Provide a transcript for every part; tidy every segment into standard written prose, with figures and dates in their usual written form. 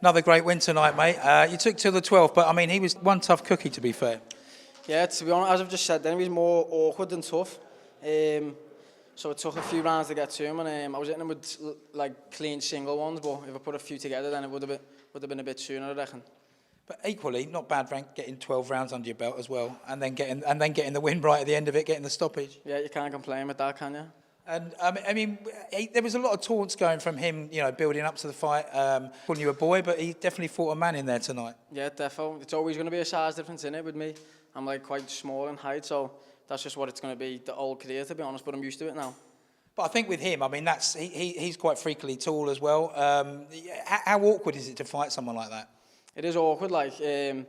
Another great win tonight, mate. You took till the 12th, but I mean, he was one tough cookie, to be fair. Yeah, to be honest, as I've just said, then he was more awkward than tough. So it took a few rounds to get to him, and I was hitting him with like clean single ones. But if I put a few together, then it would have been a bit sooner, I reckon. But equally, not bad, Frank, getting 12 rounds under your belt as well, and then getting the win right at the end of it, getting the stoppage. Yeah, you can't complain with that, can you? And I mean, there was a lot of taunts going from him, you know, building up to the fight, calling you a boy, but he definitely fought a man in there tonight. Yeah, definitely. It's always going to be a size difference in it with me. I'm like quite small in height, so that's just what it's going to be the whole career, to be honest. But I'm used to it now. But I think with him, I mean, he's quite freakily tall as well. How awkward is it to fight someone like that? It is awkward, like you're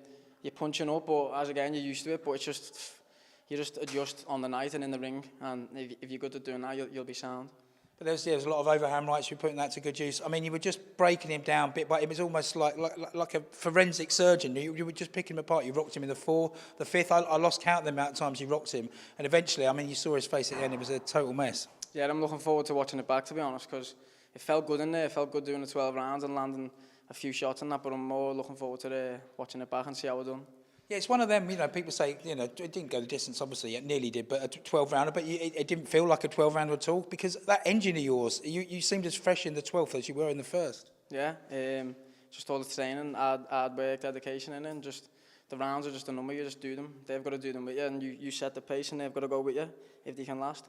punching up, but as again you're used to it. But it's just you just adjust on the night and in the ring, and if you're good at doing that, you'll be sound. But there's a lot of overhand rights. You're putting that to good use. I mean, you were just breaking him down bit by bit. It was almost like a forensic surgeon. You were just picking him apart. You rocked him in the 4th, the 5th. I lost count of the amount of times you rocked him. And eventually, I mean, you saw his face at the end. It was a total mess. Yeah, I'm looking forward to watching it back, to be honest, because it felt good in there. It felt good doing the 12 rounds and landing a few shots and that, but I'm more looking forward to watching it back and see how we're done. Yeah, it's one of them, you know, people say, you know, it didn't go the distance, obviously, it nearly did, but a 12-rounder, but it didn't feel like a 12-rounder at all, because that engine of yours, you seemed as fresh in the 12th as you were in the 1st. Yeah, just all the training, hard work, dedication in it, and just the rounds are just a number, you just do them. They've got to do them with you, and you set the pace, and they've got to go with you if they can last.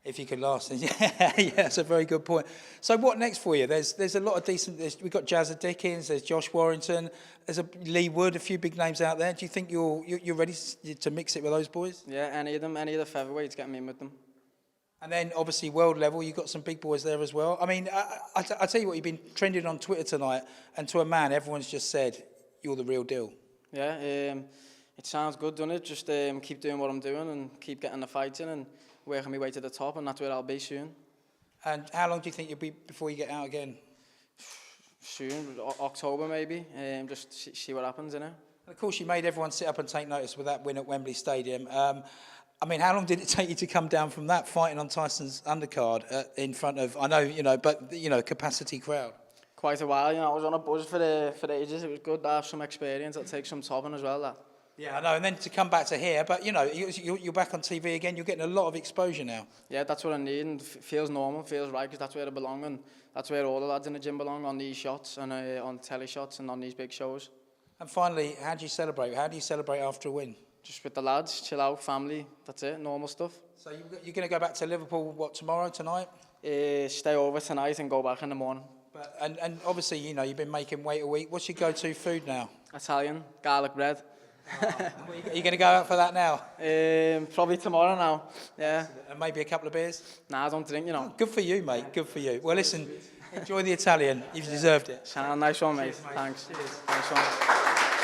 If you could last, yeah, that's a very good point. So what next for you? There's a lot of decent. We've got Jazza Dickens. There's Josh Warrington. There's a Leigh Wood. A few big names out there. Do you think you're ready to mix it with those boys? Yeah, any of them, any of the featherweights, get me in with them. And then obviously world level, you've got some big boys there as well. I mean, I tell you what, you've been trending on Twitter tonight, and to a man, everyone's just said you're the real deal. Yeah, it sounds good, doesn't it? Just keep doing what I'm doing and keep getting the fights in and working my way to the top, and that's where I'll be soon. And how long do you think you'll be before you get out again? Soon, October maybe. Just see what happens, innit? Of course, you made everyone sit up and take notice with that win at Wembley Stadium. I mean, how long did it take you to come down from that, fighting on Tyson's undercard in front of, I know, you know, but, you know, capacity crowd? Quite a while, you know. I was on a buzz for ages. It was good to have some experience. It'll take some topping as well, that. Yeah, I know, and then to come back to here, but, you know, you're back on TV again, you're getting a lot of exposure now. Yeah, that's what I need, and feels normal, feels right, because that's where I belong, and that's where all the lads in the gym belong, on these shots, and on telly shots, and on these big shows. And finally, how do you celebrate? How do you celebrate after a win? Just with the lads, chill out, family, that's it, normal stuff. So you're going to go back to Liverpool, what, tomorrow, tonight? Stay over tonight and go back in the morning. But, and obviously, you know, you've been making weight a week. What's your go-to food now? Italian, garlic bread. Are you going to go out for that now? Probably tomorrow now, yeah. And maybe a couple of beers? Nah, I don't drink, you know. Oh, good for you, mate, good for you. Well, listen, enjoy the Italian. You've deserved it. Nice one, mate. Cheers, mate. Thanks. Cheers. Nice one.